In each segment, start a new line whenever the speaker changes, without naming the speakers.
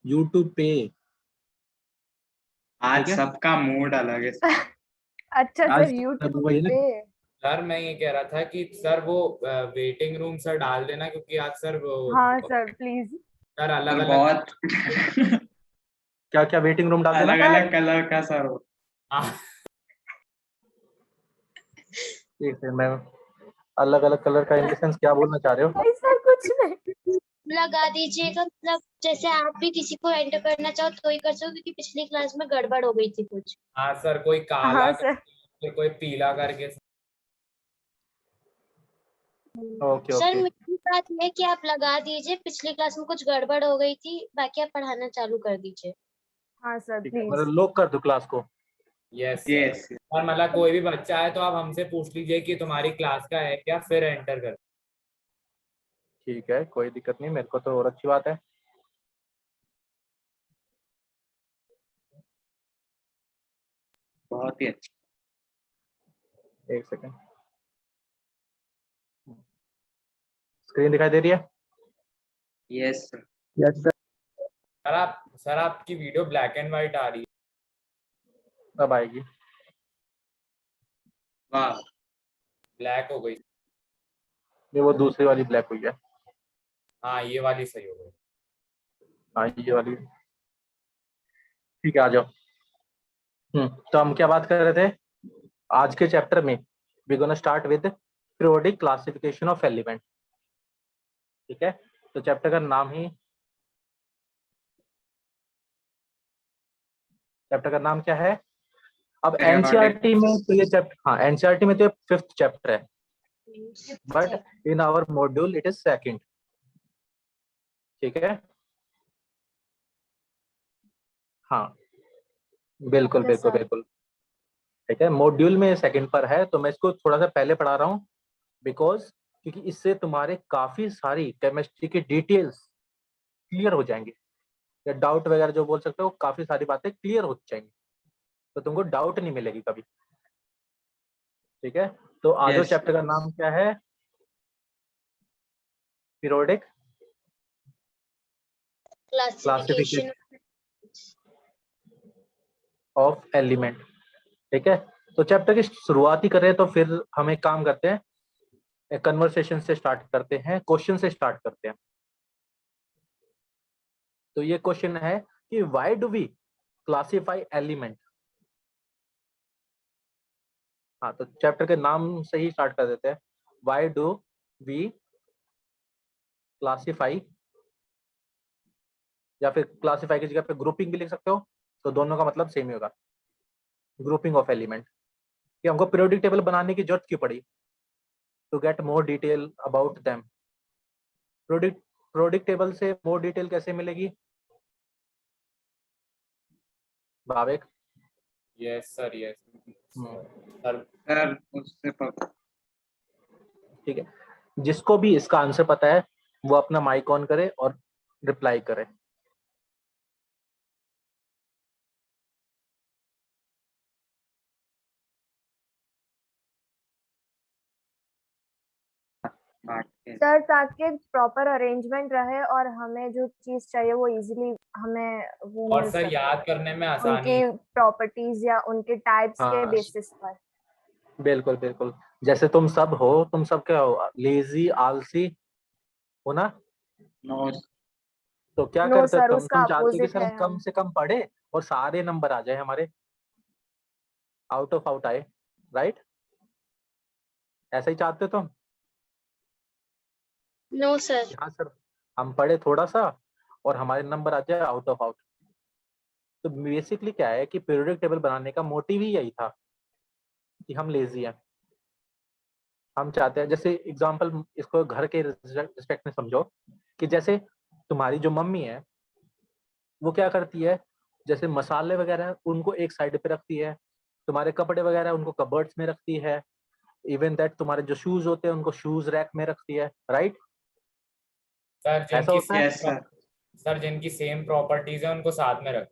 YouTube पे।
आज
ठीक है,
सबका मूड अलग है।
अच्छा
आज
सर, यूट्यूब
वही ना।
पे।
सर मैं ये कह रहा था कि सर वो वेटिंग रूम सर डाल देना, क्योंकि आज सर वो
हाँ सर प्लीज।
सर अलग
और
अलग
बहुत
क्या क्या वेटिंग रूम डाल देना।
अलग अलग कलर का सर हो।
एक सेकंड, मैं अलग अलग कलर का इन द सेंस क्या बोलना चाह रहे हो?
नहीं सर कुछ नहीं।
लगा दीजिएगा, मतलब जैसे आप भी किसी को एंटर करना चाहो तो ही कर सकते हो, क्योंकि पिछली क्लास में गड़बड़ हो गई थी कुछ।
हाँ सर, कोई काला
हाँ सर।
करके कोई पीला करके।
ओके
सर
ओके
मेरी बात ये है कि आप लगा दीजिए, पिछली क्लास में कुछ गड़बड़ हो गई थी, बाकी आप पढ़ाना चालू कर दीजिए।
हाँ सर
ठीक है,
प्लीज।
मतलब लॉक कर दो क्लास को।
Yes sir.
यस
और मतलब कोई भी बच्चा है तो आप हमसे पूछ लीजिए कि तुम्हारी क्लास का है क्या, फिर एंटर कर।
ठीक है, कोई दिक्कत नहीं, मेरे को तो और अच्छी बात है।
बहुत ही अच्छा।
एक सेकंड, स्क्रीन दिखाई दे रही है?
Yes sir.
Yes sir.
Sir आपकी वीडियो ब्लैक एंड व्हाइट आ रही है।
अब आएगी।
वाह,
ब्लैक हो गई।
ये वो दूसरी वाली ब्लैक हुई है।
हाँ ये वाली सही हो गई।
हाँ ये वाली। ठीक है, आ जाओ। तो हम क्या बात कर रहे थे? आज के चैप्टर में we gonna start with periodic classification of element. ठीक है, तो चैप्टर का नाम ही, चैप्टर का नाम क्या है? अब एनसीईआरटी में तो ये चैप्टर, हाँ एनसीईआरटी में तो ये 5th चैप्टर है, but in our module it is 2nd। ठीक है, हाँ बिल्कुल
Yes,
बिल्कुल
sir.
बिल्कुल। ठीक है, मॉड्यूल में 2nd पर है, तो मैं इसको थोड़ा सा पहले पढ़ा रहा हूँ बिकॉज क्योंकि इससे तुम्हारे काफी सारी केमिस्ट्री की डिटेल्स क्लियर हो जाएंगे, या डाउट वगैरह जो बोल सकते हो, काफी सारी बातें क्लियर हो जाएंगी, तो तुमको डाउट नहीं मिलेगी कभी। ठीक है, तो आज
यस
चैप्टर का नाम क्या है? Periodic
classification.
Of element. ठीक है, तो चैप्टर की शुरुआत ही करें तो फिर हम एक काम करते हैं, एक कन्वर्सेशन से स्टार्ट करते हैं, क्वेश्चन से स्टार्ट करते हैं। तो ये क्वेश्चन है कि why do we classify element. हाँ, तो चैप्टर के नाम से ही स्टार्ट कर देते हैं, व्हाई डू वी क्लासिफाई, या फिर क्लासिफाई की जगह पे ग्रुपिंग भी लिख सकते हो, तो दोनों का मतलब सेम ही होगा, ग्रुपिंग ऑफ एलिमेंट। कि हमको पीरियोडिक टेबल बनाने की जरूरत क्यों पड़ी? To get more detail about them. Periodic table से मोर डिटेल कैसे मिलेगी Bhavek?
Yes sir, yes sir.
Sir, उससे
ठीक है, जिसको भी इसका आंसर पता है वो अपना माइक ऑन करे और रिप्लाई करे।
सर ताकि प्रॉपर अरेंजमेंट रहे और हमें जो चीज चाहिए वो इजीली हमें वो
और
मिल
सर
सके,
याद करने में आसानी।
उनकी प्रॉपर्टीज या उनके टाइप्स के
हाँ
बेसिस पर।
बिल्कुल बिल्कुल, जैसे तुम सब हो, तुम सब क्या हो? लेजी, आलसी हो ना?
नो
तो क्या
नो
करते हो
सर,
तुम
उसका
चाहते हो कि
अपोजिट
सर हम
है
कम
हम।
से कम पढ़े और सारे नंबर आ जाए हमारे, आउट ऑफ आउट आए, राइट? ऐसा ही चाहते हो तुम?
No sir.
हाँ सर, हम पढ़े थोड़ा सा और हमारे नंबर आ जाए आउट ऑफ आउट। तो बेसिकली क्या है कि पीरियोडिक टेबल बनाने का मोटिव ही यही था कि हम लेजी हैं। हम चाहते हैं, जैसे एग्जांपल इसको घर के रिस्पेक्ट में समझो, कि जैसे तुम्हारी जो मम्मी है वो क्या करती है, जैसे मसाले वगैरह उनको एक साइड पे रखती है, तुम्हारे कपड़े वगैरह उनको कबर्ड्स में रखती है, इवन दैट तुम्हारे जो शूज होते हैं उनको शूज रैक में रखती है, राइट?
सर
ऐसा
जिनकी
होता है?
Yes sir.
सर जिनकी सेम प्रॉपर्टीज है उनको साथ में रख।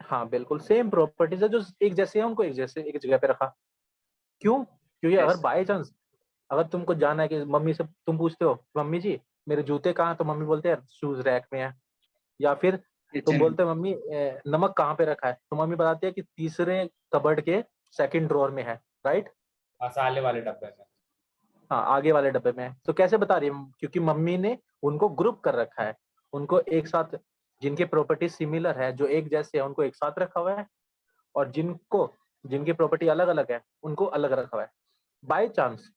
हाँ बिल्कुल, सेम प्रॉपर्टीज है, जो एक जैसे है उनको एक जैसे एक जगह पे रखा। क्यों? क्योंकि अगर
यस
बाय चांस अगर तुमको जाना है कि मम्मी से तुम पूछते हो मम्मी जी मेरे जूते कहाँ, तो मम्मी बोलते हैं शूज रैक में है, या फिर तुम
किचन
बोलते हो मम्मी नमक कहाँ पे रखा है, तो मम्मी बताती है कि तीसरे कबर्ड के सेकंड ड्रॉर में है, राइट।
मसाले वाले डब्बे में।
हाँ, आगे वाले डब्बे में है। तो कैसे बता रही है, क्योंकि मम्मी ने उनको ग्रुप कर रखा है, उनको एक साथ, जिनके प्रॉपर्टी सिमिलर है, जो एक जैसे है, उनको एक साथ रखा हुआ है, और जिनकी प्रॉपर्टी अलग अलग है उनको अलग रखा हुआ है। बाय चांस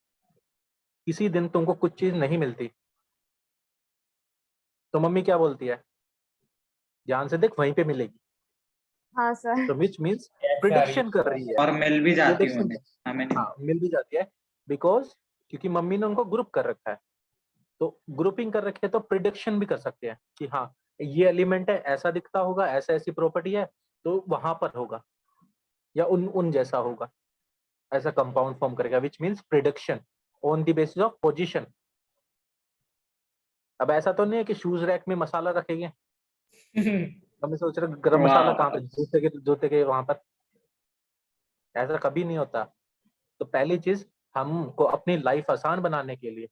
किसी दिन तुमको कुछ चीज नहीं मिलती, तो मम्मी क्या बोलती है, ध्यान से देख वहीं पे मिलेगी।
हाँ सर।
तो which means
Yes, sir,
prediction
yes,
कर
sir.
रही है,
और मिल भी जाती
प्रिडिक्शन।
उन्हें, हमें नहीं।
हाँ, मिल भी जाती है, बिकॉज क्योंकि मम्मी ने उनको ग्रुप कर रखा है। तो ग्रुपिंग कर रखी है तो प्रिडिक्शन भी कर सकते हैं कि हाँ ये एलिमेंट है, ऐसा दिखता होगा, ऐसा ऐसी प्रॉपर्टी है, तो वहां पर होगा, या उन उन जैसा होगा, ऐसा कंपाउंड फॉर्म करेगा, which means prediction on the basis of position. अब ऐसा तो नहीं है कि शूज रैक में मसाला रखेंगे, हम सोच रहे गरम मसाला कहाँ पे, जूते के वहां पर, ऐसा कभी नहीं होता। तो पहली चीज, हमको अपनी लाइफ आसान बनाने के लिए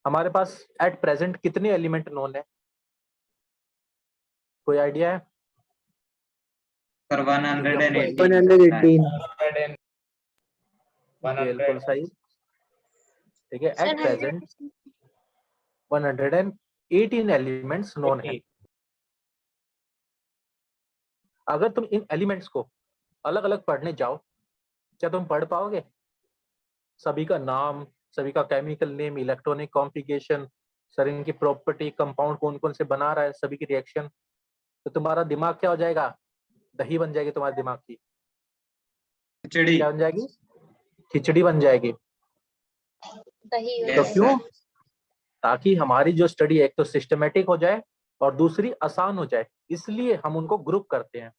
हमारे पास एट प्रेजेंट कितने एलिमेंट नोन है, कोई आइडिया है?
सर 118
118
बिल्कुल सही, ठीक है।
Sir
at present 118 elements known है। अगर तुम इन एलिमेंट्स को अलग अलग पढ़ने जाओ, क्या तुम पढ़ पाओगे? सभी का नाम, सभी का chemical name, electronic configuration, sir इनकी प्रॉपर्टी, कंपाउंड कौन कौन से बना रहा है, सभी की रिएक्शन, तो तुम्हारा दिमाग क्या हो जाएगा, दही बन जाएगी तुम्हारे दिमाग की।
खिचड़ी।
क्या बन जाएगी? खिचड़ी बन जाएगी।
दही
तो
Yes,
क्यों?
sir.
ताकि हमारी जो स्टडी एक तो सिस्टमेटिक हो जाए और दूसरी आसान हो जाए, इसलिए हम उनको ग्रुप करते हैं।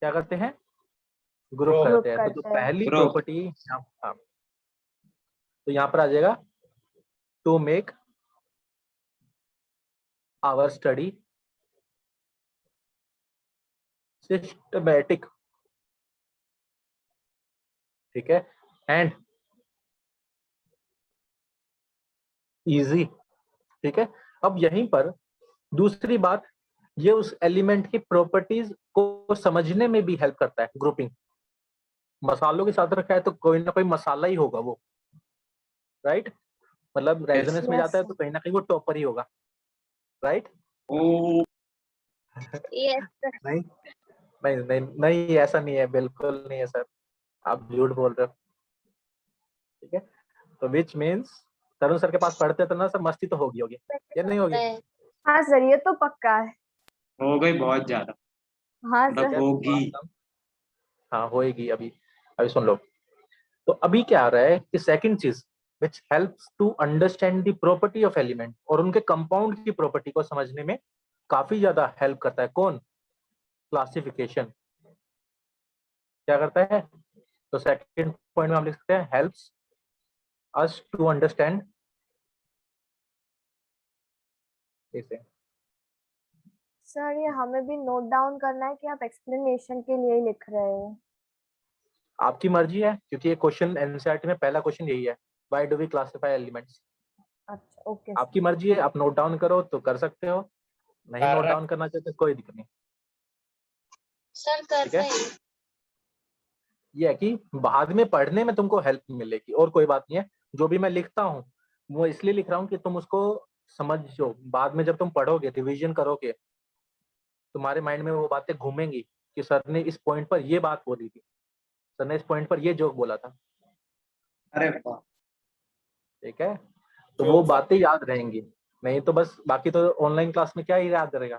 क्या करते हैं? ग्रुप
Group
करते हैं। तो
करते हैं।
पहली
Group.
प्रॉपर्टी, हाँ, तो यहाँ पर आ जाएगा to make our study systematic, ठीक है, एंड इजी, ठीक है। अब यहीं पर दूसरी बात, ये उस एलिमेंट की प्रॉपर्टीज को समझने में भी हेल्प करता है ग्रुपिंग। मसालों के साथ रखा है तो कोई ना कोई मसाला ही होगा वो, राइट। मतलब रेजोनेंस में
Yes,
जाता है
sir.
तो कहीं ना कहीं वो टॉपर ही होगा, राइट।
Oh,
yes sir.
नहीं नहीं नहीं नहीं, ऐसा नहीं है, बिल्कुल नहीं है सर, आप झूठ बोल रहे हो, ठीक है। तो विच मीन्स तरुण सर के पास पढ़ते तो ना सर, मस्ती तो होगी या नहीं होगी?
हाँ सर, ये तो पक्का है।
हो गई बहुत ज्यादा,
हाँ
मतलब
सर।
होगी।
हाँ होएगी। अभी अभी सुन लो, तो अभी क्या आ रहा है कि सेकंड चीज which helps to understand the property of element, और उनके कंपाउंड की प्रॉपर्टी को समझने में काफी ज्यादा हेल्प करता है कौन? क्लासिफिकेशन। क्या करता है? तो सेकंड पॉइंट में हम लिख सकते हैं हेल्प्स अस टू अंडरस्टैंड, इसे
सर ये हमें भी नोट डाउन करना है कि आप एक्सप्लेनेशन के लिए ही लिख रहे हो?
आपकी मर्जी है, क्योंकि ये क्वेश्चन एनसीईआरटी में पहला क्वेश्चन यही है, why do we classify elements.
अच्छा, ओके
आपकी मर्जी है, आप नोट डाउन करो तो कर सकते हो, नहीं नोट डाउन करना चाहते कोई दिक्कत नहीं,
सर कर
ठीक है।
रहे हैं।
ये है कि बाद में पढ़ने में तुमको हेल्प मिलेगी, और कोई बात नहीं है। जो भी मैं लिखता हूँ वो इसलिए लिख रहा हूँ कि तुम उसको समझो, बाद में जब तुम पढ़ोगे, रिवीजन करोगे, तुम्हारे माइंड में वो बातें घूमेंगी कि सर ने इस पॉइंट पर ये बात बोली थी, सर ने इस पॉइंट पर ये जोक बोला था,
अरे वाह,
ठीक है। तो वो बातें याद रहेंगी, नहीं तो बस बाकी तो ऑनलाइन क्लास में क्या ही याद रहेगा,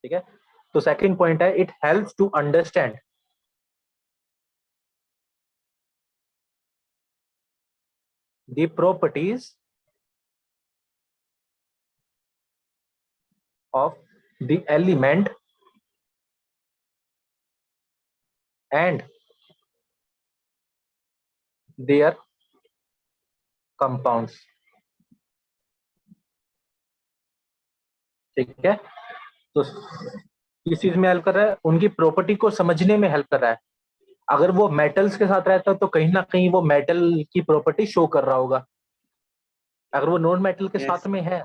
ठीक है। तो सेकंड पॉइंट है, it helps to understand the properties of the element and their compounds, ठीक है। तो किस चीज में हेल्प कर रहा है? उनकी प्रॉपर्टी को समझने में हेल्प कर रहा है। अगर वो मेटल्स के साथ रहता है तो कहीं ना कहीं वो मेटल की प्रॉपर्टी शो कर रहा होगा, अगर वो नॉन मेटल के
Yes.
साथ में है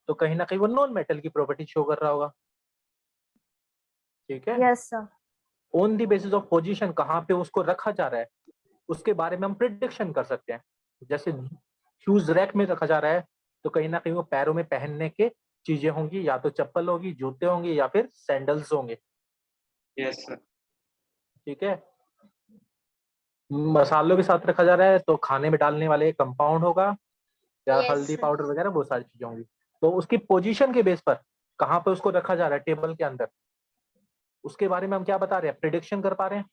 तो कहीं ना कहीं वो नॉन मेटल की प्रॉपर्टी शो कर रहा होगा। ठीक है,
yes sir.
On the basis of position कहाँ पे उसको रखा जा रहा है उसके बारे में हम प्रिडिक्शन कर सकते हैं। जैसे शूज रैक में रखा जा रहा है तो कहीं ना कहीं वो पैरों में पहनने के चीजें होंगी, या तो चप्पल होगी, जूते होंगे, या फिर सैंडल्स होंगे।
Yes sir.
ठीक है, मसालों के साथ रखा जा रहा है तो खाने में डालने वाले कंपाउंड होगा, या
Yes,
हल्दी
sir.
पाउडर वगैरह वो सारी चीजें होंगी। तो उसकी पोजीशन के बेस पर कहाँ पे उसको रखा जा रहा है टेबल के अंदर, उसके बारे में हम क्या बता रहे हैं, प्रिडिक्शन कर पा रहे हैं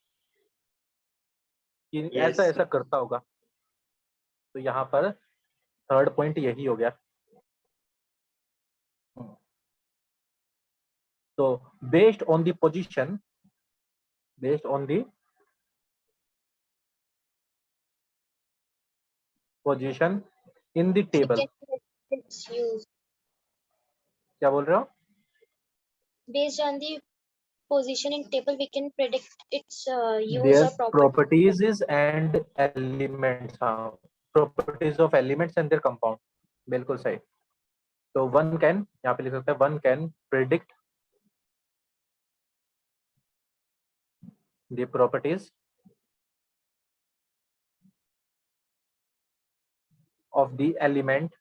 कि
Yes,
ऐसा ऐसा
sir.
करता होगा। तो यहाँ पर थर्ड पॉइंट यही हो गया। तो based on the position, based on the position in the
We
table,
can predict its use.
क्या बोल रहे हो?
Based on the position in table, we can predict its use
Their
or property.
properties is and elements, हाँ, properties of elements and their compound, बिल्कुल सही। तो one can, यहाँ पे लिख सकते हैं one can predict the properties of the element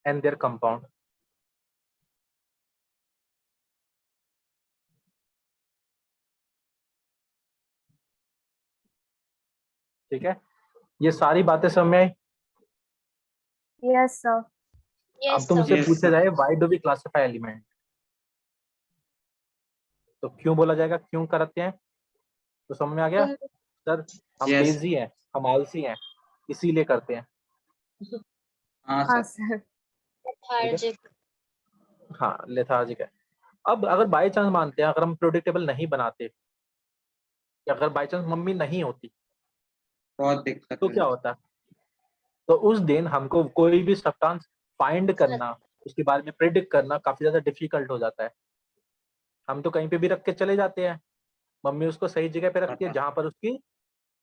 and their compound। ठीक है, ये सारी बातें समझ में आई।
Yes sir.
Yes,
अब
sir.
तुमसे
Yes,
पूछा
sir.
जाए why do we classify element, तो क्यों बोला जाएगा, क्यों करते हैं, तो समझ में आ गया।
तुम
सर हम
Yes.
लेजी हैं, हम आलसी हैं, इसीलिए करते हैं।
हाँ
हाँ
सर।
सर।
lethargic.
हाँ, लेथार्जिक है। अब अगर बाई चांस मानते हैं, अगर हम प्रोडिक्टेबल नहीं बनाते, या अगर बाई चांस मम्मी नहीं होती
बहुत दिक्कत
तो
हो
क्या
जाती।
होता? तो उस दिन हमको कोई भी सब्सटेंस फाइंड करना, उसके बारे में प्रिडिक्ट करना काफी ज्यादा डिफिकल्ट हो जाता है। हम तो कहीं पे भी रख के चले जाते हैं, मम्मी उसको सही जगह पे रखती है जहां पर उसकी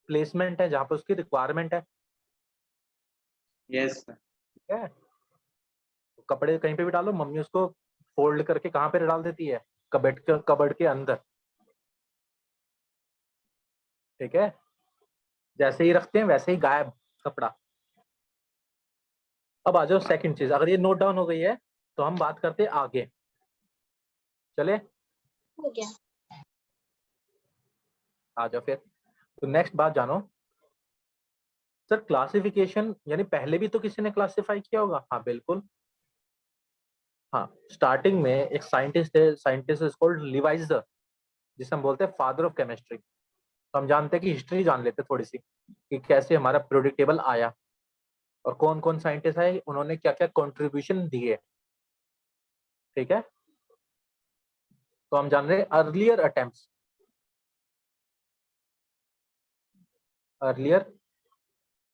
प्लेसमेंट है, जहां पर उसकी रिक्वायरमेंट है।
Yes sir.
ठीक है, तो कपड़े कहीं पे भी डालो, मम्मी उसको फोल्ड करके कहाँ पे डाल देती है, कबर्ड के अंदर। ठीक है, जैसे ही रखते हैं वैसे ही गायब कपड़ा। अब आ जाओ सेकंड चीज, अगर ये नोट डाउन हो गई है तो हम बात करते हैं आगे, चले
हो गया।
आ जाओ फिर। तो नेक्स्ट बात जानो सर, क्लासिफिकेशन यानी पहले भी तो किसी ने क्लासिफाई किया होगा। हाँ बिल्कुल, हाँ स्टार्टिंग में एक साइंटिस्ट है, साइंटिस्ट इज कॉल्ड लिवाइजर, जिसे हम बोलते हैं फादर ऑफ केमिस्ट्री। तो हम जानते हैं कि हिस्ट्री जान लेते थोड़ी सी कि कैसे हमारा पीरियोडिक टेबल आया और कौन कौन साइंटिस्ट आए, उन्होंने क्या क्या कंट्रीब्यूशन दिए। ठीक है, तो हम जान रहे हैं earlier attempts, earlier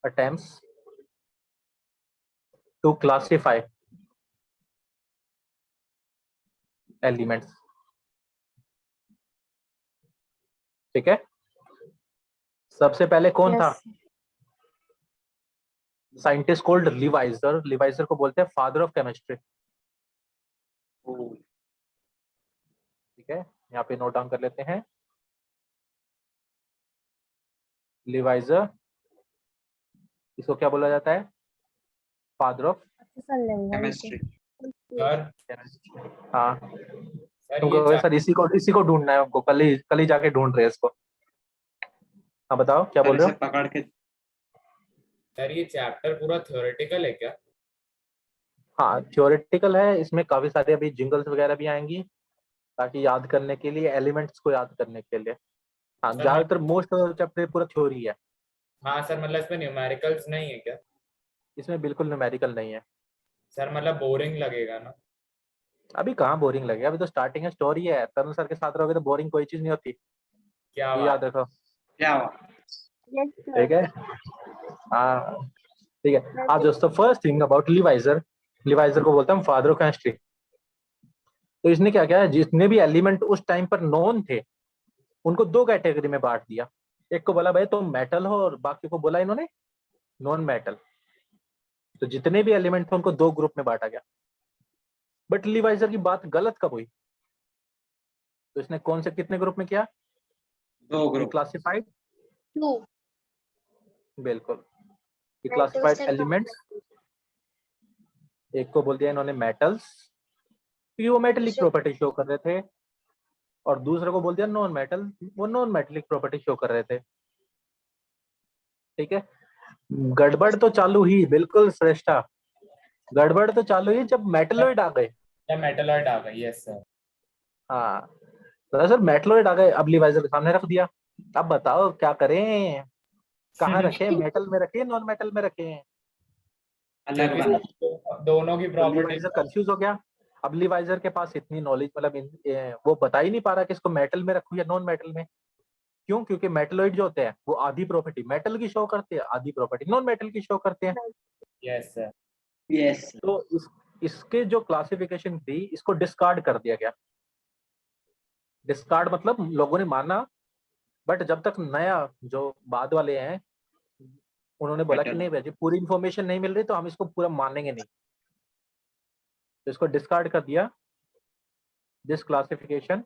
attempts to classify elements। ठीक है, सबसे पहले कौन था?
यस।
साइंटिस्ट कोल्ड लिवाइजर, लिवाइजर को बोलते हैं फादर ऑफ केमिस्ट्री।
ओ,
ठीक है, यहाँ पे नोट डाउन कर लेते हैं, लिवाइजर, इसको क्या बोला जाता है? फादर ऑफ
सर लेंगे
केमिस्ट्री।
सर
हाँ,
सर
तुमको
ये
सर इसी को ढूंढना है, हमको कल ही जाके ढूंढ रहे हैं इसको। हाँ बताओ क्या बोल
सर
रहे
इसे
हो?
पकड़ के
सर ये चैप्टर पूरा थ्योरेटिकल है क्या?
हाँ थ्योरेटिकल है, इसमें काफी सारे अभी जिंगल्स वगैरह भी आएंगी ताकि याद करने के लिए, एलिमेंट्स को याद करने के लिए। हाँ
सर
ज्यादातर मोस्ट चैप्टर पूरा थ्योरी है,
हाँ सर, मतलब इसमें न्यूमेरिकल्स नहीं है क्या?
इसमें बिल्कुल न्यूमेरिकल नहीं है।
सर मतलब बोरिंग लगेगा ना?
अभी कहाँ बोरिंग लगेगा, अभी तो स्टार्टिंग है, स्टोरी है। तरुण सर के साथ रहोगे तो बोरिंग कोई चीज नहीं होती,
क्या
ये
बात।
याद रखो।
क्या हुआ?
यस
ठीक है, हाँ ठीक है। आज दोस्तों फर्स्ट थिंग अबाउट लिवाइजर, लिवाइजर को बोलते हैं फादर ऑफ केमिस्ट्री। तो इसने क्या किया, जितने भी एलिमेंट उस टाइम पर नोन थे उनको दो कैटेगरी में बांट दिया। एक को बोला भाई तुम मेटल हो, और बाकी को बोला इन्होंने नॉन मेटल। तो जितने भी एलिमेंट थे उनको दो ग्रुप में बांटा गया। बट लीवाइजर की बात गलत कब हुई? तो इसने कौन से कितने ग्रुप में किया?
2 ग्रुप।
क्लासिफाइड,
2
बिल्कुल
metals
क्लासिफाइड
and
एलिमेंट्स। एक को बोल दिया इन्होंने मेटल्स, क्योंकि वो मेटेलिक प्रॉपर्टी शो कर रहे थे, और दूसरे को बोल दिया नॉन मेटल, वो नॉन मेटेलिक प्रॉपर्टी शो कर रहे थे। ठीक है, गड़बड़ तो चालू ही, बिल्कुल श्रेष्ठा, गड़बड़ तो चालू ही जब मेटलॉइड आ गए।
या मेटलॉइड आ गई, यस सर।
हाँ तो सर मेटलॉइड आ गए, अब लीवाइजर के सामने रख दिया। अब बताओ क्या करें, कहाँ रखे, मेटल में रखे नॉन मेटल में रखे?
अलग
क्योंकि
बना।
दोनों की
तो
प्रॉपर्टी
लीवाइजर कंफ्यूज हो गया। अब लीवाइजर के पास इतनी नॉलेज, मतलब वो बता ही नहीं पा रहा कि इसको मेटल में रखूं या नॉन मेटल में। क्यों? क्योंकि मेटलॉइड जो होते हैं वो आधी प्रॉपर्टी मेटल की शो करते हैं, आधी प्रॉपर्टी नॉन मेटल की शो करते हैं।
Yes sir.
यस।
तो इसके जो क्लासिफिकेशन थी इसको डिस्कार्ड कर दिया गया। डिस्कार्ड मतलब लोगों ने माना, बट जब तक नया जो बाद वाले हैं उन्होंने बोला कि
Metal।
नहीं भाई पूरी इंफॉर्मेशन नहीं मिल रही तो हम इसको पूरा मानेंगे नहीं, तो इसको डिस्कार्ड कर दिया। This classification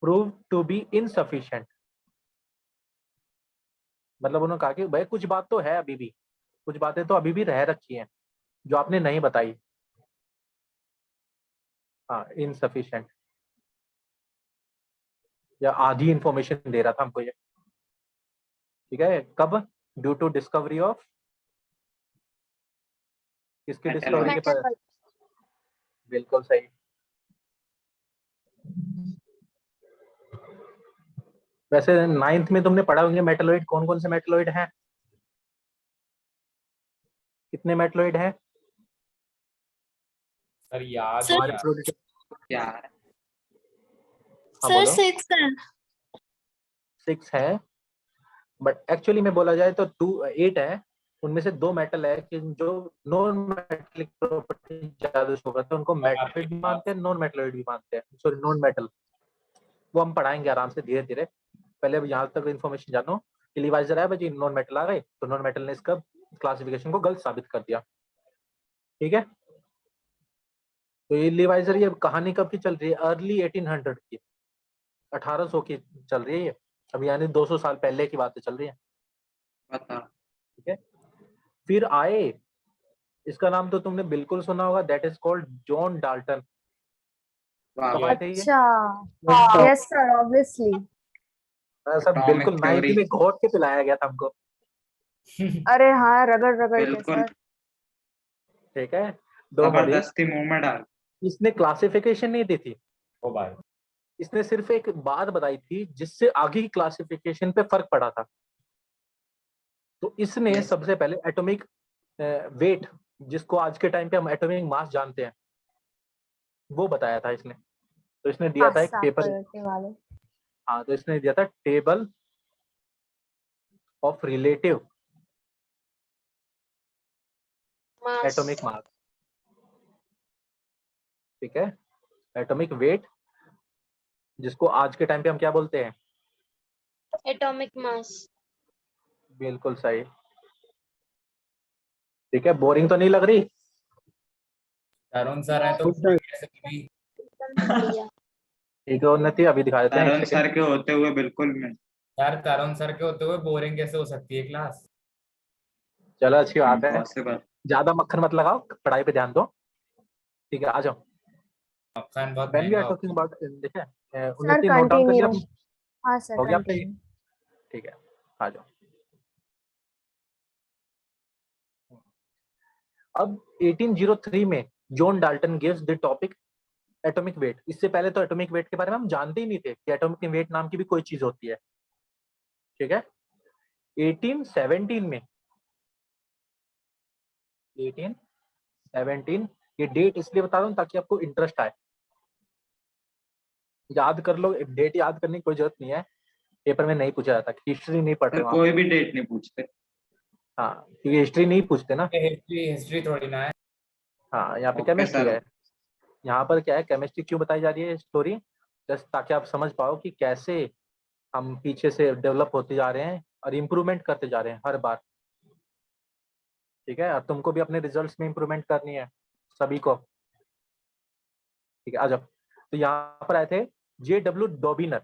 prove to be insufficient. मतलब उन्होंने कहा कि भाई कुछ बात तो है, अभी भी कुछ बातें तो अभी भी रह रखी हैं जो आपने नहीं बताई। हाँ इनसफिशिएंट, या आधी इंफॉर्मेशन दे रहा था हमको ये। ठीक है, कब? ड्यू टू डिस्कवरी ऑफ, किसकी
Metal
डिस्कवरी के
metal
पास? बिल्कुल सही। वैसे 9th में तुमने पढ़ा होंगे मेटलॉइड, कौन कौन से मेटलॉइड हैं? कितने मेटलॉइड हैं
सर याद
सर-
नहीं आ रहा।
क्या है?
हाँ
सर
बोलो।
6 है।
6 है, बट एक्चुअली में बोला जाए तो 8 है। उनमें से 2 मेटल है कि जो नॉन मेटलिक प्रॉपर्टी ज्यादा शो करते हैं, उनको मेटलॉइड भी मानते हैं, नॉन मेटलॉइड भी मानते हैं, सॉरी नॉन मेटल। वो हम पढ़ाएंगे आराम से धीरे धीरे। पहले अब यहाँ तक इन्फॉर्मेशन जानो कि लीवाइजर है भाई, नॉन मेटल आ गए तो नॉन मेटल ने इसका क्लासिफिकेशन को गलत साबित कर दिया। ठीक है, तो ये लीवाइजर, ये कहानी कब की चल रही है? अर्ली 1800 की, 1800 की चल रही है ये, अब यानी 200 साल पहले की बातें चल रही है।
बता।
ठीक है, फिर आए, इसका नाम तो तुमने बिल्कुल सुना होगा, that is called John Dalton.
वाह।
कब आए थे ये?
अच्छा, यस सर, ऑब्वियसली।
सब
Atomic
बिल्कुल 9th
theory।
में घोट के पिलाया गया था हमको।
अरे हाँ, रगड़ रगड़ के
बिल्कुल।
सर।
ठीक है, डोंट वरी।
जबरदस्ती मुंह में डाल।
इसने क्लासिफिकेशन नहीं दी थी,
ओ भाई।
इसने सिर्फ एक बात बताई थी जिससे आगे की क्लासिफिकेशन पे फर्क पड़ा था। तो इसने
Yes।
सबसे पहले एटॉमिक वेट, जिसको आज के टाइम पे हम एटॉमिक मास जानते हैं, वो बताया था इसने। तो इसने दिया था एक
पास्ता
पेपर,
पलटने वाले।
हाँ तो इसने दिया था table of relative
mass
atomic mass. ठीक है, एटॉमिक वेट, जिसको आज के टाइम पे हम क्या बोलते हैं?
atomic mass
बिल्कुल सही। ठीक है, बोरिंग तो नहीं लग रही?
तरुण सर है तो कैसे भी।
एकदम बढ़िया।
ठीक है उन्नति, अभी दिखा देते हैं, एक
तरुण
सेकंड।
सर के होते हुए बिल्कुल में।
यार तरुण सर के होते हुए बोरिंग कैसे हो सकती है क्लास?
चलो अच्छी बात है,
इम्पॉसिबल।
ज्यादा मक्खन मत लगाओ, पढ़ाई पे ध्यान दो। ठीक है, आ जाओ।
मक्खन बहुत
व्हेन वी आर
महंगा
टॉकिंग अबाउट, देखिए
सर
उन्नति नोट डाउन कर लिया
कंटिन्यू।
आपने?
हाँ सर,
हो गया आपका ये?
कंटिन्यू।
ठीक है, आ जाओ। अब 1803 में John Dalton gives the topic atomic weight. इससे पहले तो एटॉमिक वेट के बारे में हम जानते ही नहीं थे कि एटॉमिक वेट नाम की भी कोई चीज होती है। ठीक है, 1817 में, 1817, ये डेट इसलिए बता रहा हूँ ताकि आपको इंटरेस्ट आए। याद कर लो, डेट याद करने की कोई जरूरत नहीं है, पेपर में नहीं पूछा जाता, हिस्ट्री नहीं पढ़ रहे
सर
हो आप।
कोई भी डेट नहीं पूछते।
हाँ क्योंकि हिस्ट्री नहीं पूछते ना।
हिस्ट्री हिस्ट्री थोड़ी ना है।
हाँ यहाँ पे
ओके
केमिस्ट्री
सर।
है। यहाँ पर क्या है, केमिस्ट्री क्यों बताई जा रही है स्टोरी, जस्ट ताकि आप समझ पाओ कि कैसे हम पीछे से डेवलप होते जा रहे हैं और इम्प्रूवमेंट करते जा रहे हैं हर बार। ठीक है, अब तुमको भी अपने रिजल्ट्स में इंप्रूवमेंट करनी है सभी को। ठीक है, आ जाओ। तो यहाँ पर आए थे JW डॉबिनर।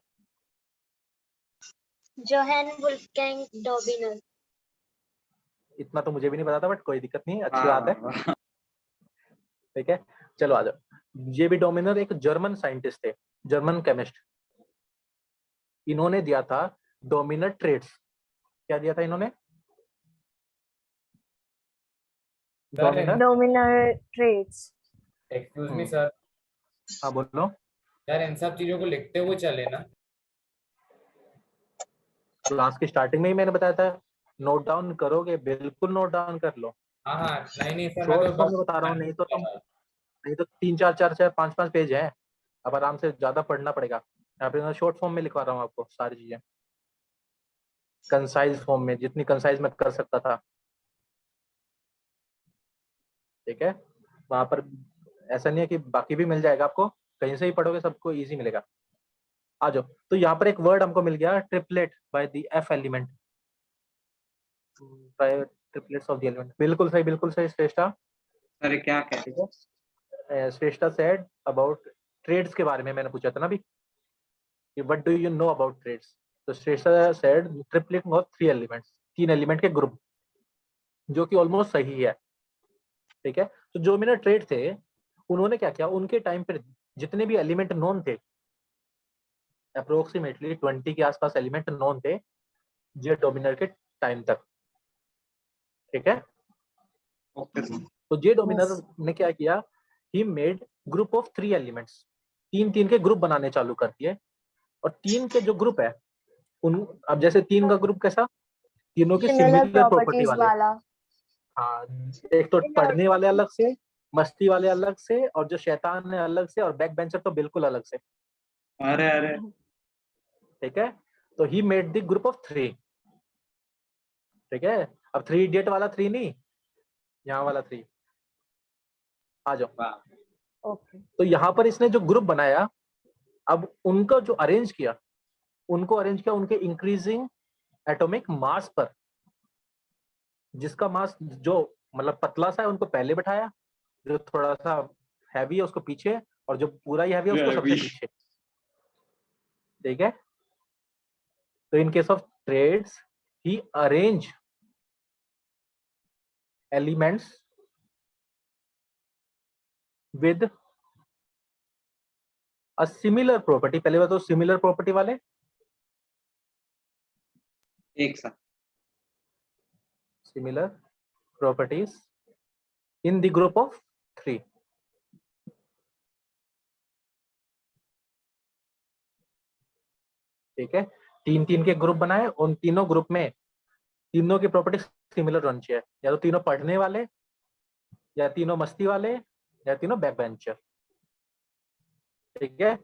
Johan Wolfgang डॉबिनर।
इतना तो मुझे भी नहीं पता था, बट कोई दिक्कत नहीं, अच्छी
वाह
बात है।
वाह वाह।
ठीक है, चलो आ जाओ। JB डोमिनर एक जर्मन साइंटिस्ट थे, जर्मन केमिस्ट। इन्होंने दिया था डोमिनर ट्रेड्स। क्या दिया था इन्होंने? Dominar.
Dominar traits.
Excuse me sir,
हाँ बोलो।
यार इन सब चीजों को लिखते हुए चले ना।
क्लास की स्टार्टिंग में ही मैंने बताया था, नोट डाउन करोगे, बिल्कुल नोट डाउन कर लो।
हाँ हाँ, नहीं सर, मैं
शॉर्ट
तो
फॉर्म
बस
में बता रहा हूँ, नहीं तो 3-4-4-5-5 पेज है। अब आराम से ज्यादा पढ़ना पड़ेगा। यहाँ पे मैं शॉर्ट फॉर्म में लिखवा रहा हूँ आपको सारी चीजें, कंसाइज फॉर्म में, जितनी कंसाइज मैं कर सकता था। ठीक है, वहां पर ऐसा नहीं है कि बाकी भी मिल जाएगा आपको, कहीं से ही पढ़ोगे सबको इजी मिलेगा। आ जाओ। तो यहाँ पर एक वर्ड हमको मिल गया, triplet by the F element, triplets of the element. बिल्कुल सही श्रेष्ठा।
सर क्या कह
ठीक है, श्रेष्ठा सेड अबाउट ट्रेड्स के बारे में मैंने पूछा था ना अभी, कि what do you know about triads. तो Shreshtha said triplet of 3 elements, 3 element के ग्रुप, जो कि ऑलमोस्ट सही है। ठीक है, तो जो मेरे ट्रेड थे, उन्होंने क्या किया, उनके टाइम पर जितने भी एलिमेंट नोन थे, अप्रोक्सीमेटली 20 के आसपास एलिमेंट नोन थे जे डोमिनर के टाइम तक। ठीक है,
ओके सर।
तो जे डोमिनर ने क्या किया, he made group of 3 elements, 3 के ग्रुप बनाने चालू कर दिए। और 3 के जो ग्रुप है उन, अब जैसे 3 का ग्रुप कैसा, तीनों की
सिमिलर
सिमिलर प्रॉपर्टी
प्रॉपर्टीज
वाले।
वाला।
हाँ, एक तो पढ़ने वाले अलग से, मस्ती वाले अलग से, और जो शैतान है अलग से, और बैक बेंचर तो बिल्कुल अलग से।
अरे अरे
ठीक है, तो he made the group of 3। ठीक है, अब 3 इडियट वाला 3 नहीं, यहाँ वाला 3। आ जाओ।
वाह।
ओके।
तो यहाँ पर इसने जो ग्रुप बनाया, अब उनको जो अरेंज किया, उनके इंक्रीजिंग एटॉमिक मास पर। जिसका मास जो मतलब पतला सा है उनको पहले बैठाया, जो थोड़ा सा हैवी है उसको पीछे, और जो पूरा ही हैवी है उसको सबसे
हैवी।
पीछे। ठीक है, तो in case of triads he arrange elements with a similar property. पहले बताओ सिमिलर प्रॉपर्टी वाले।
एक साथ।
Similar properties in the group of 3। ठीक है, 3 के ग्रुप बनाए, उन तीनों ग्रुप में तीनों की प्रॉपर्टी सिमिलर होनी चाहिए, या तो तीनों पढ़ने वाले, या तीनों मस्ती वाले, या तीनों बैक बेंचर। ठीक है,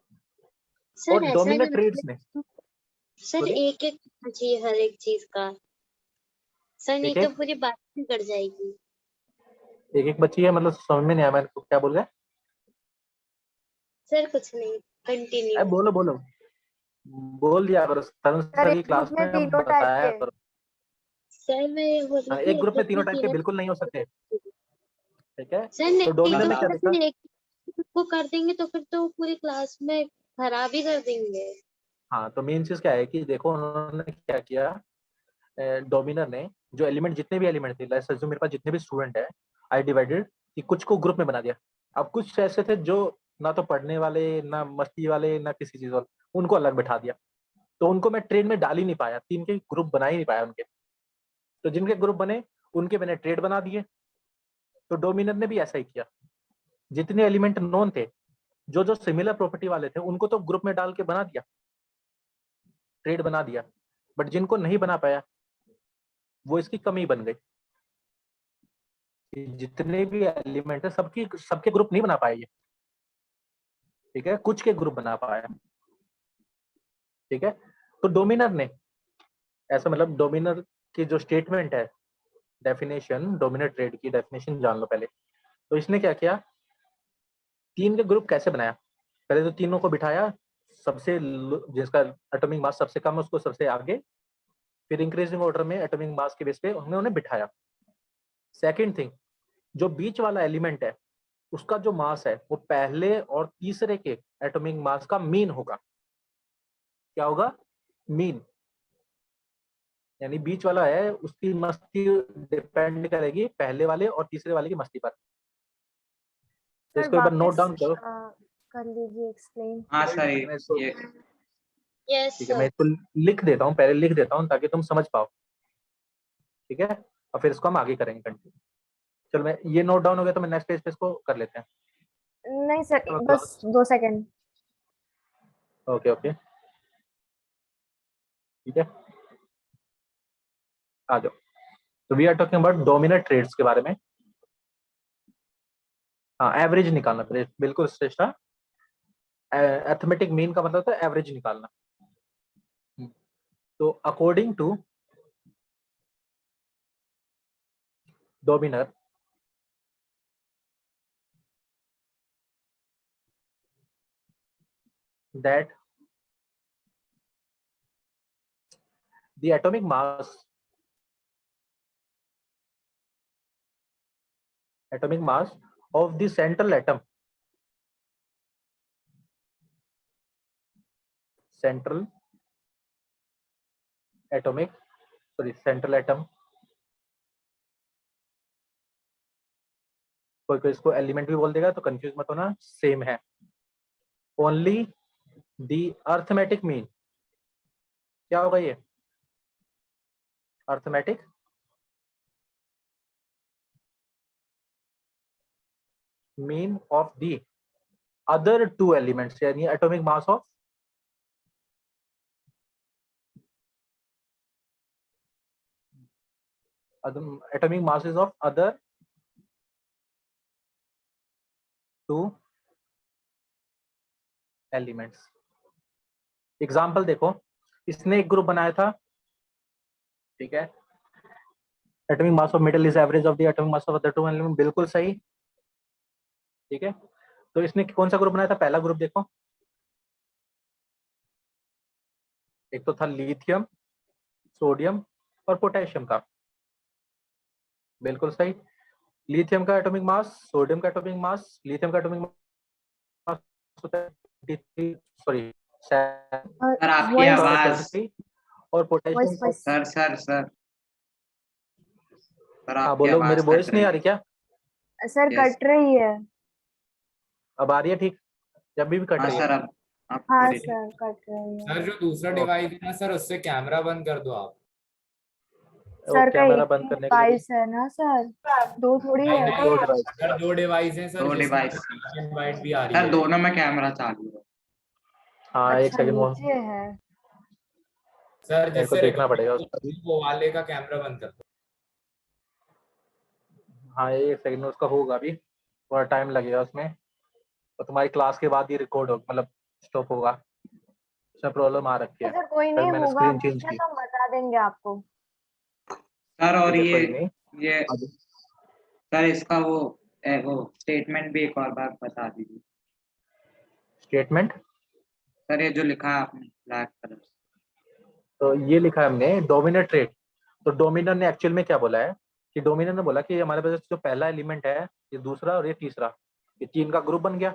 सर
और
ऐसा
डोमिनर
नहीं
ट्रेड्स ने,
सर,
बोलिए।
एक एक चाहिए हर एक चीज का सर, नहीं
एक
तो
एक
पूरी बात ही कर जाएगी।
एक बच्ची है, मतलब समझ में नहीं आया मैंने क्या बोल रहे हैं।
सर कुछ नहीं, कंटिन्यू।
बोलो बोलो, बोल दिया करो, तरुण
सर
सर की
एक ग्रुप
क्लास
में
में
तीनों टाइप
बताया
के।
करो।
सर मैं ये बोल रही थी
एक
एक
ग्रुप में
ग्रुप
तीनों
में
टाइप के
तीनों।
बिल्कुल नहीं हो सकते। ठीक है,
सर
तो
नहीं
डोमिनर
तो
ने क्या
फिर
देखा,
फिर एक को कर देंगे तो फिर तो पूरी क्लास में खराब ही कर देंगे।
हाँ तो मेन चीज क्या है कि देखो उन्होंने क्या किया, डोमिनर ने जो एलिमेंट, जितने भी एलिमेंट थे, लेट्स अज्यूम मेरे पास जितने भी स्टूडेंट है, आई डिवाइडेड कि कुछ को ग्रुप में बना दिया। अब कुछ ऐसे थे जो ना तो पढ़ने वाले, ना मस्ती वाले, ना किसी चीज वाले, उनको अलग बैठा दिया। तो उनको मैं ट्रेड में डाल ही नहीं पाया, 3 के ग्रुप बना ही नहीं पाया उनके। तो जिनके ग्रुप बने उनके मैंने ट्रेड बना दिए। तो डोमिनर ने भी ऐसा ही किया, जितने एलिमेंट नोन थे, जो जो सिमिलर प्रॉपर्टी वाले थे, उनको तो ग्रुप में डाल के बना दिया, ट्रेड बना दिया। बट जिनको नहीं बना पाया, वो इसकी कमी बन गई। कि जितने भी एलिमेंट है सबके ग्रुप नहीं बना पाए ये। ठीक है, कुछ के ग्रुप बना पाया। ठीक है, तो डोमिनर ने ऐसा, मतलब डोमिनर की जो स्टेटमेंट है, डेफिनेशन, डोमिनर ट्रेड की डेफिनेशन जान लो पहले। तो इसने क्या किया, 3 के ग्रुप कैसे बनाया, पहले तो तीनों को बिठाया, सबसे जिसका एटॉमिक मास सबसे कम है उसको सबसे आगे, फिर इंक्रीजिंग ऑर्डर में एटॉमिक मास के बेस पे उन्होंने बिठाया। सेकंड थिंग, जो बीच वाला एलिमेंट है उसका जो मास है वो पहले और तीसरे के एटॉमिक मास का मीन होगा। क्या होगा? मीन। यानी बीच वाला है उसकी मस्ती डिपेंड करेगी पहले वाले और तीसरे वाले की मस्ती पर। तो
सर
इसको एक बार नोट
वापस
डाउन करो।
कर लीजिए एक्सप्लेन।
हाँ सर
मैं इसको
ये
यस
ठीक है, मैं
सर।
इसको लिख देता हूँ, पहले लिख देता हूँ ताकि तुम समझ पाओ। ठीक है, और फिर इसको हम आगे करेंगे कंटिन्यू। चलो, मैं ये नोट डाउन हो गया तो मैं नेक्स्ट पेज पे इसको कर लेते हैं।
नहीं सर,
चलो,
बस 2 सेकंड।
ओके ओके, ठीक है, आ जाओ। तो we are talking about dominant triads के बारे में। हाँ, एवरेज निकालना, बिल्कुल श्रेष्ठ। अरिथमेटिक मीन का मतलब होता है एवरेज निकालना। तो according to Dobereiner, that the atomic mass of the central atom कोई इसको एलिमेंट भी बोल देगा तो कंफ्यूज मत होना, सेम है। ओनली दी अर्थमेटिक मीन, क्या होगा ये? Arithmetic mean of the other two elements, यानी atomic mass of atomic masses of other two elements। Example देखो, इसने एक ग्रुप बनाया था, ठीक है, atomic mass of metal is average of the atomic mass of other two element, बिल्कुल सही। ठीक है, तो इसने कौन सा ग्रुप बनाया था? पहला ग्रुप देखो, एक तो था लिथियम, सोडियम और पोटेशियम का, बिल्कुल सही। लिथियम का एटॉमिक मास, सोडियम का एटॉमिक मास, लिथियम का एटॉमिक मास होता है 23, सॉरी
सर आपकी
वॉइस
आवाज,
और पोटेशियम का,
वॉइस
सर
हाँ
आपकी
बोलो, मेरी
आवाज
वॉइस
कट
नहीं
रही
आ
है।
रही क्या?
सर
यस
कट रही है।
अब आ रही है ठीक? जब भी कट
हाँ
रही है?
सर अब
हाँ
थोड़ी ठीक।
सर कट रही है।
सर जो दूसरा डिवाइस है ना सर, उससे कैमरा बंद कर दो आप।
वो
सर का
कैमरा
एक
बंद
ही
करने के लिए
डिवाइस है ना सर, 2 थोड़ी
नहीं
है।
नहीं,
दो डिवाइस,
सर 2 डिवाइस हैं सर,
दो
जिसमें
डिवाइस
ब्लैक एंड व्हाइट भी आ रही
सर,
है।
दोनों में कैमरा चालू है।
हाँ एक
अच्छा
सेकंड, वो
नीचे है।
सर
मेरे को
जिससे
देखना पड़ेगा
रिकॉर्डिंग
उसका भी।
वो वाले का कैमरा बंद कर दो।
हाँ एक सेकंड, उसका होगा भी, थोड़ा टाइम लगेगा उसमें, और तुम्हारी क्लास के बाद ही रिकॉर्ड होगा, मतलब स्टॉप होगा, उसमें प्रॉब्लम आ रखी है,
सर कोई
फिर
नहीं,
मैंने
होगा
स्क्रीन चेंज
बीच में
की।
तो हम बता देंगे आपको।
सर और
ठीक है, कोई नहीं।
ये सर इसका वो स्टेटमेंट भी एक और बार बता दीजिए।
स्टेटमेंट,
सर ये जो लिखा है आपने ब्लैक कलर से।
तो ये लिखा है हमने डोमिनेंट ट्रेट। तो डोमिनर ने एक्चुअल में क्या बोला है कि डोमिनर ने बोला कि हमारे पास जो पहला एलिमेंट है, ये दूसरा और ये तीसरा, ये तीन का ग्रुप बन गया।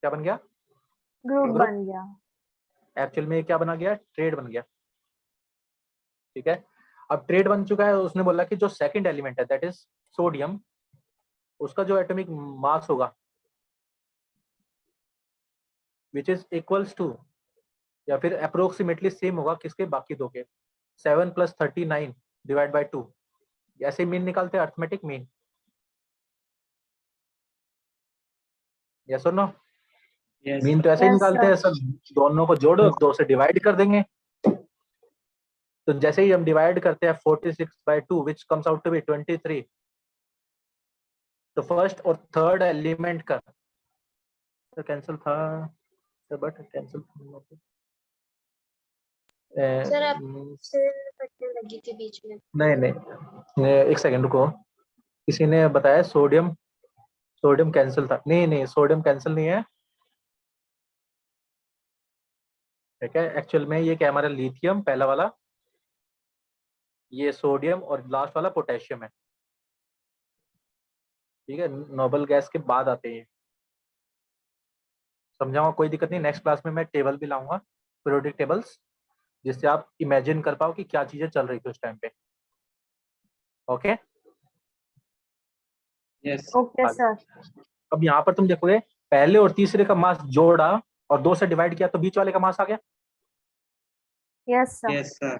क्या बन गया?
Group
group.
बन गया।
एक्चुअल में ये क्या बना गया? ट्रेड बन गया। ठीक है, अब ट्रेड बन चुका है, उसने बोला कि जो सेकंड एलिमेंट है दैट इज सोडियम, उसका जो एटॉमिक मास होगा विच इज इक्वल्स टू, या फिर अप्रोक्सीमेटली सेम होगा किसके? बाकी दो के, 7 + 39 डिवाइड बाई 2। ऐसे मीन निकालते हैं, अर्थमेटिक मीन। यस और नो?
यस
मीन तो ऐसे ही
यस
निकालते हैं,
सर।
सब दोनों को जोड़ो, 2 से डिवाइड कर देंगे। तो जैसे ही हम डिवाइड करते हैं 46/2 which comes out to be 23, तो फर्स्ट और थर्ड एलिमेंट का तो कैंसिल था, बट कैंसिल
सर आप सिर फटने लगी थी बीच में।
नहीं नहीं, एक सेकंड रुको, किसी ने बताया सोडियम, सोडियम कैंसिल था, नहीं नहीं सोडियम कैंसिल नहीं है। ठीक है, एक्चुअल में ये क्या हमारा लिथियम पहला वाला, ये सोडियम और लास्ट वाला पोटेशियम है, ठीक है, नोबल गैस के बाद आते हैं। समझाऊंगा, कोई दिक्कत नहीं, नेक्स्ट क्लास में मैं टेबल भी लाऊंगा, पीरियोडिक टेबल्स, जिससे आप इमेजिन कर पाओ कि क्या चीजें चल रही थी उस टाइम पे। Okay
yes
okay sir.
अब यहाँ पर तुम देखोगे पहले और तीसरे का मास जोड़ा और 2 से डिवाइड किया तो बीच वाले का मास आ गया।
Yes sir.
Yes sir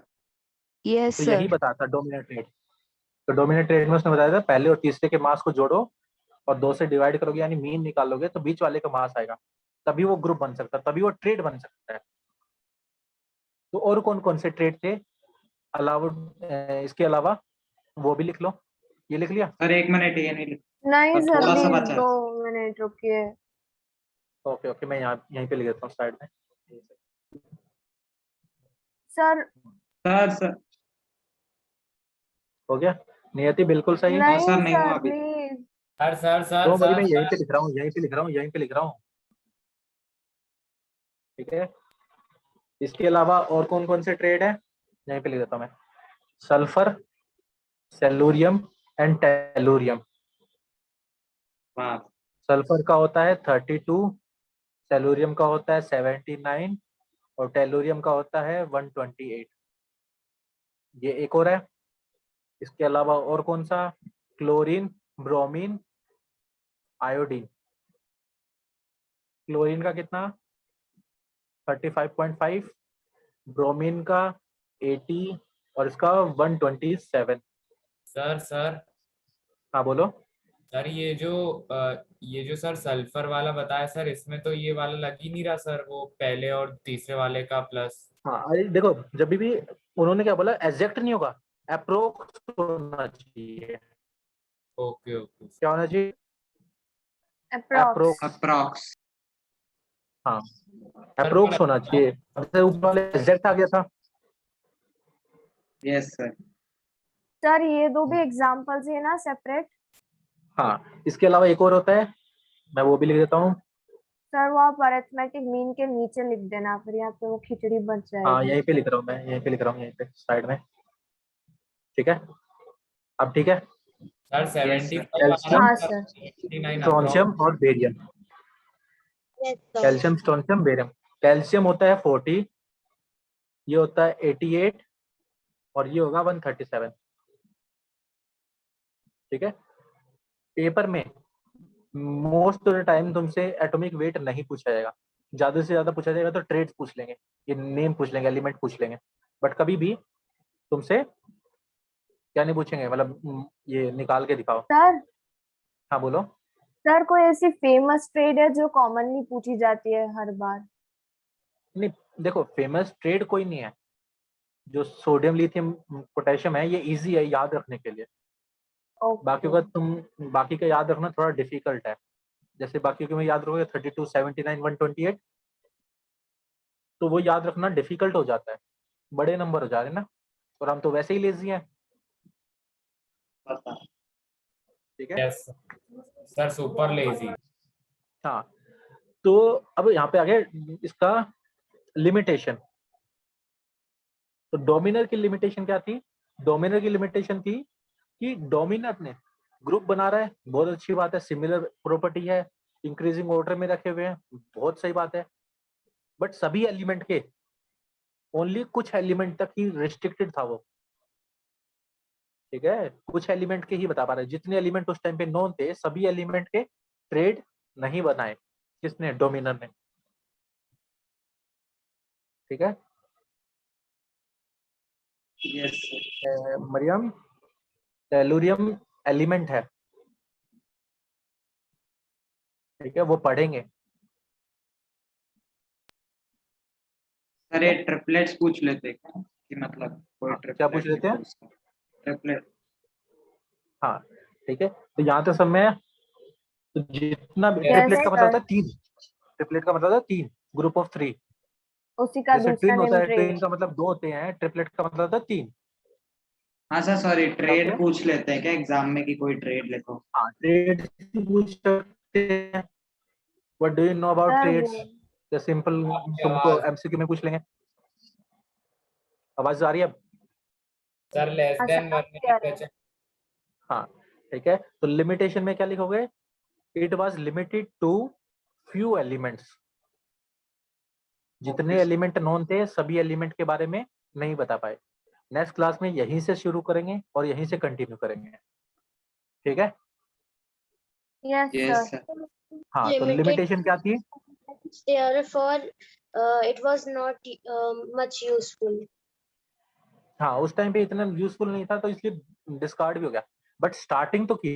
Yes,
तो यही
sir.
बताया था डोमिनेट रेट। तो डोमिनेट रेट में उसने बताया था पहले और तीसरे के मास को जोड़ो और 2 से डिवाइड करोगे यानी मीन निकालोगे तो बीच वाले का मास आएगा, तभी वो ग्रुप बन सकता है, तभी वो ट्रेड बन सकता है। तो और कौन कौन से ट्रेड थे अलावा, इसके अलावा वो भी लिख लो। ये लिख लिया?
सर 1 मिनट, ये नहीं
नहीं
और
सर,
थोड़ा सा
प्लीज
बचा है।
2 मिनट रुकिए।
ओके ओके, मैं यहाँ यहीं पे लिख देता हूँ साइड में।
सर
सर
हो गया नियति? बिल्कुल सही।
नहीं
सर, नहीं हुआ
सर,
अभी।
प्लीज।
तो बड़ी मैं यहीं पे लिख रहा हूँ, यहीं पे लिख रहा हूँ, यहीं पे लिख रहा हूँ, ठीक है। इसके अलावा और कौन कौन से ट्रेड है यहीं पे लिख देता हूँ मैं। Sulphur, selenium and tellurium.
वाह
सल्फर का होता है 32, सेलूरियम का होता है 79 और टेलूरियम का होता है 128। ये एक और है। इसके अलावा और कौन सा? Chlorine, bromine, iodine. क्लोरीन का कितना? 35.5, ब्रोमीन का 80 और इसका 127।
सर
हाँ बोलो।
सर ये जो सर सल्फर वाला बताया सर, इसमें तो ये वाला लग ही नहीं रहा सर, वो पहले और तीसरे वाले का प्लस।
हाँ अरे देखो, जब भी उन्होंने क्या बोला, एग्जैक्ट नहीं होगा, अप्रोक्स होना चाहिए।
ओके ओके
क्या होना चाहिए?
अप्रॉक्स।
अप्रॉक्स।
हाँ
सर
अप्रोक्स होना चाहिए। जैसे ऊपर वाले एग्जैक्ट आ गया था।
Yes sir.
सर ये दो भी एग्जांपल्स है ना सेपरेट?
हाँ इसके अलावा एक और होता है, मैं वो भी लिख देता हूँ।
सर वो आप अरिथमेटिक मीन के नीचे लिख देना, फिर यहाँ पे वो खिचड़ी बच
हाँ
जाएगी।
यहीं पे लिख रहा हूँ मैं, यहीं पे लिख रहा हूँ, यहीं पे साइड में, ठीक है। अब ठीक है।
Sir
Yes, sir.
75
कैल्शियम,
हाँ सर।
79
स्ट्रोंशियम और barium.
Yes, sir.
Calcium, strontium, barium. Calcium होता है 40, ये होता है 88 और ये होगा 137, ठीक है। पेपर में मोस्ट ऑफ द टाइम तुमसे एटॉमिक वेट नहीं पूछा जाएगा, ज्यादा से ज्यादा पूछा जाएगा तो ट्रेड्स पूछ लेंगे, ये नेम पूछ लेंगे, एलिमेंट पूछ लेंगे, बट कभी भी तुमसे क्या नहीं पूछेंगे, मतलब ये निकाल के दिखाओ।
सर
हाँ बोलो।
सर कोई ऐसी फेमस ट्रेड है जो कॉमनली पूछी जाती है हर बार?
नहीं देखो, फेमस ट्रेड कोई नहीं है। जो सोडियम, लिथियम, पोटेशियम है ये इजी है याद रखने के लिए। बाकी का बाकी का याद रखना थोड़ा डिफिकल्ट है। जैसे बाकी के में याद रखोगे 32, 79, 128, तो वो याद रखना डिफिकल्ट हो जाता है, बड़े नंबर हो जा रहे हैं ना, और हम तो वैसे ही लेजी हैं,
पता।
ठीक है।
Yes sir, super lazy.
हाँ तो अब यहाँ पे आ गया इसका लिमिटेशन। तो डोमिनर की लिमिटेशन क्या थी? डोमिनर की लिमिटेशन थी कि डोमिनर ने ग्रुप बना रहा है, बहुत अच्छी बात है, सिमिलर प्रॉपर्टी है, इंक्रीजिंग ऑर्डर में रखे हुए हैं, बहुत सही बात है, बट सभी एलिमेंट के ओनली कुछ एलिमेंट तक ही रिस्ट्रिक्टेड था वो, ठीक है, कुछ एलिमेंट के ही बता पा रहे। जितने एलिमेंट उस टाइम पे नोन थे सभी एलिमेंट के ट्रेड नहीं बनाए, किसने? डोमिनर ने, ठीक है।
Yes sir.
Mariam, tellurium element है, ठीक है, वो पढ़ेंगे।
सर ये ट्रिपलेट्स पूछ लेते क्या, कि मतलब कोई
हाँ, क्या पूछ
ट्रिपलेट
लेते हैं?
ट्रिपलेट।
हाँ ठीक है, तो यहाँ तक सब में, तो जितना भी
Yes,
ट्रिपलेट का मतलब
sir.
था 3, ट्रिपलेट का मतलब था 3, ग्रुप ऑफ 3।
उसी का
जैसे
दूसरा
ट्विन
नेम
होता है,
ट्रेड।
ट्विन का मतलब 2 होते हैं, ट्रिपलेट का मतलब था 3।
हाँ सर सॉरी,
क्या
ट्रेड
होते हैं?
पूछ लेते हैं क्या एग्जाम में, कि कोई ट्रेड लिखो।
हाँ ट्रेड पूछ सकते हैं। What do you know about
sir
triads?
वो
या सिंपल
आपकी
तुमको
आवाज
एमसीक्यू में पूछ लेंगे। आवाज आ रही है अब?
सर लेस देन 1 में
क्या
नहीं बचा।
हाँ ठीक है, तो लिमिटेशन में क्या लिखोगे? It was limited to few elements. जितने
Okay.
एलिमेंट नोन थे सभी एलिमेंट के बारे में नहीं बता पाए। नेक्स्ट क्लास में यहीं से शुरू करेंगे और यहीं से कंटिन्यू करेंगे, ठीक है?
Yes
Yes,
sir
sir.
हाँ, तो
Limited.
लिमिटेशन क्या थी?
Therefore, it was not much useful.
हाँ, उस टाइम पे इतना यूजफुल नहीं था तो इसलिए डिस्कार्ड भी हो गया, बट स्टार्टिंग तो की